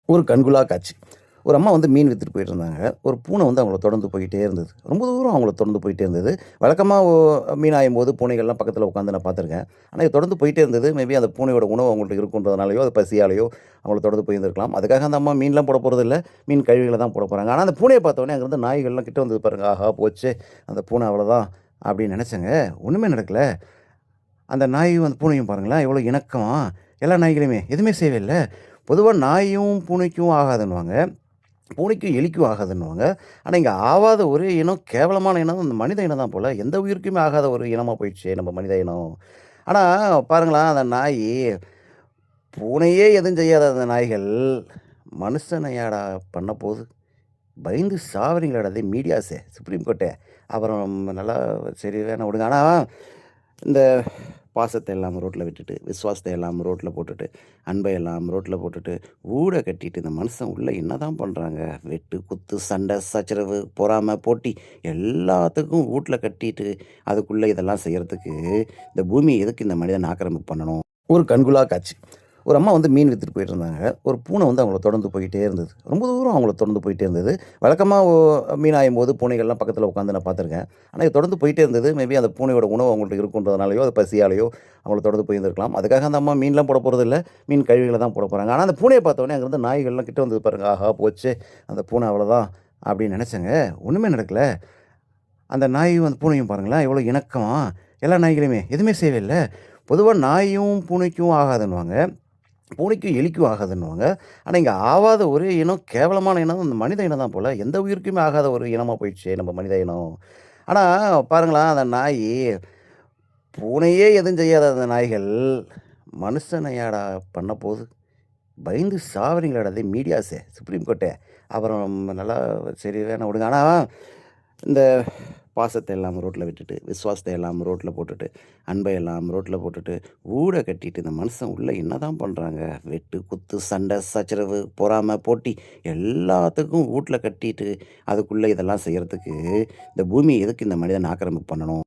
ஒரு கண்கொள்ளா காட்சி. ஒரு அம்மா வந்து மீன் வித்துட்டு போயிட்டுருந்தாங்க. ஒரு பூனை வந்து அவங்கள தொடர்ந்து போய்க்கிட்டே இருந்தது. ரொம்ப தூரம் அவங்கள தொடர்ந்து போயிட்டே இருந்தது. வழக்கமா மீன் ஆயும்போது பூனைகள்லாம் பக்கத்தில உட்காந்து நான் பார்த்துருக்கேன். ஆனா இது தொடர்ந்து போயிட்டே இருந்தது. மேபி அந்த பூனையோட உணவு அவங்கள்ட்ட இருக்குன்றதுனாலயோ, அது பசியாலயோ அவங்கள தொடர்ந்து போயிருந்திருக்கலாம். அதுக்காக அந்த அம்மா மீன்லாம் போட போறதில்ல. மீன் கழிவுகள தான் போட போறாங்க. ஆனா அந்த பூனைய பார்த்தோனே அங்கருந்து நாய்கள்லாம் கிட்ட வந்தது பாருங்க. ஆஹா போச்சே! அந்த பூனை அவ்வளோதான் அப்படின்னு நெனச்சேங்க. ஒண்ணுமே நடக்கல. அந்த நாயும் அந்த பூனையும் பாருங்களேன், எவ்வளோ இணக்கமா எல்லா நாய்களுமே எதுவுமே செய்யவே இல்ல. பொதுவா நாயும், பூனைக்கும் ஆகாதுன்னுவாங்க. பூனைக்கும், எலிக்கும் ஆகாதுன்னுவாங்க. ஆனா, இங்க ஆவாத ஒரே இனம், கேவலமான இனம் அந்த மனித இனம் தான் போல. எந்த உயிருக்குமே ஆகாத ஒரு இனமா போயிடுச்சே நம்ம மனித இனம். ஆனா, பாருங்களேன் அந்த நாயி, பூனையே எதுவும் செய்யாத அந்த நாய்கள், மனுஷனையாடா பண்ண போது? பயந்து சாவறீங்களாடா டேய் மீடியாஸே, சுப்ரீம் கோர்ட்டே. அப்புறம் நல்லா சரி வேணா விடுங்க. ஆனா, இந்த பாசத்த எல்லாம் ரோட்ல விட்டுட்டு, விசுவாசத்த எல்லாம் ரோட்ல போட்டுட்டு, அன்பை எல்லாம் ரோட்ல போட்டுட்டு, ஊட கட்டிட்டு இந்த மனுஷன் உள்ள என்னதான் பண்றாங்க? வெட்டு, குத்து, சண்டை, சச்சரவு, பொறாம, போட்டி எல்லாத்துக்கும் வூட்ல கட்டிட்டு, அதுக்குள்ள இதெல்லாம் செய்யறதுக்கு, இந்த பூமிய எதுக்கு இந்த மனிதன் ஆக்கிரமிப்பு பண்ணணும்? ஒரு கண்கொள்ளா காட்சி. ஒரு அம்மா வந்து மீன் வித்துட்டு போயிட்டுருந்தாங்க. ஒரு பூனை வந்து அவங்கள தொடர்ந்து போய்க்கிட்டே இருந்தது. ரொம்ப தூரம் அவங்கள தொடர்ந்து போயிட்டே இருந்தது. வழக்கமா மீன் ஆயும்போது பூனைகள்லாம் பக்கத்தில உட்காந்து நான் பார்த்துருக்கேன். ஆனா இது தொடர்ந்து போயிட்டே இருந்தது. மேபி அந்த பூனையோட உணவு அவங்கள்ட்ட இருக்குன்றதுனாலயோ, அது பசியாலயோ அவங்கள தொடர்ந்து போயிருந்திருக்கலாம். அதுக்காக அந்த அம்மா மீன்லாம் போட போறதில்ல. மீன் கழிவுகள தான் போட போறாங்க. ஆனா அந்த பூனைய பார்த்தோனே அங்கருந்து நாய்கள்லாம் கிட்ட வந்தது பாருங்க. ஆஹா போச்சே! அந்த பூனை அவ்வளோதான் அப்படின்னு நெனச்சேங்க. ஒண்ணுமே நடக்கல. அந்த நாயும், அந்த பூனையும் பாருங்களேன், எவ்வளோ இணக்கமா எல்லா நாய்களுமே எதுவுமே செய்யவே இல்ல. பொதுவா நாயும், பூனைக்கும் ஆகாதுன்னுவாங்க. பூனைக்கும், எலிக்கும் ஆகாதுன்னுவாங்க. ஆனா, இங்க ஆவாத ஒரே இனம், கேவலமான இனம் அந்த மனித இனம் தான் போல. எந்த உயிருக்குமே ஆகாத ஒரு இனமா போயிடுச்சே நம்ம மனித இனம். ஆனா, பாருங்களேன் அந்த நாயி, பூனையே எதுவும் செய்யாத அந்த நாய்கள், மனுஷனையாடா பண்ண போது? பயந்து சாவறீங்களாடா டேய் மீடியாஸே, சுப்ரீம் கோர்ட்டே. அப்புறம் நல்லா சரி வேணா விடுங்க. ஆனா, இந்த பாசத்த எல்லாம் ரோட்ல விட்டுட்டு, விசுவாசத்த எல்லாம் ரோட்ல போட்டுட்டு, அன்பை எல்லாம் ரோட்ல போட்டுட்டு, ஊட கட்டிட்டு இந்த மனுஷன் உள்ள என்னதான் பண்றாங்க? வெட்டு, குத்து, சண்டை, சச்சரவு, பொறாம, போட்டி எல்லாத்துக்கும் வூட்ல கட்டிட்டு, அதுக்குள்ள இதெல்லாம் செய்யறதுக்கு, இந்த பூமிய எதுக்கு இந்த மனிதன் ஆக்கிரமிப்பு பண்ணணும்?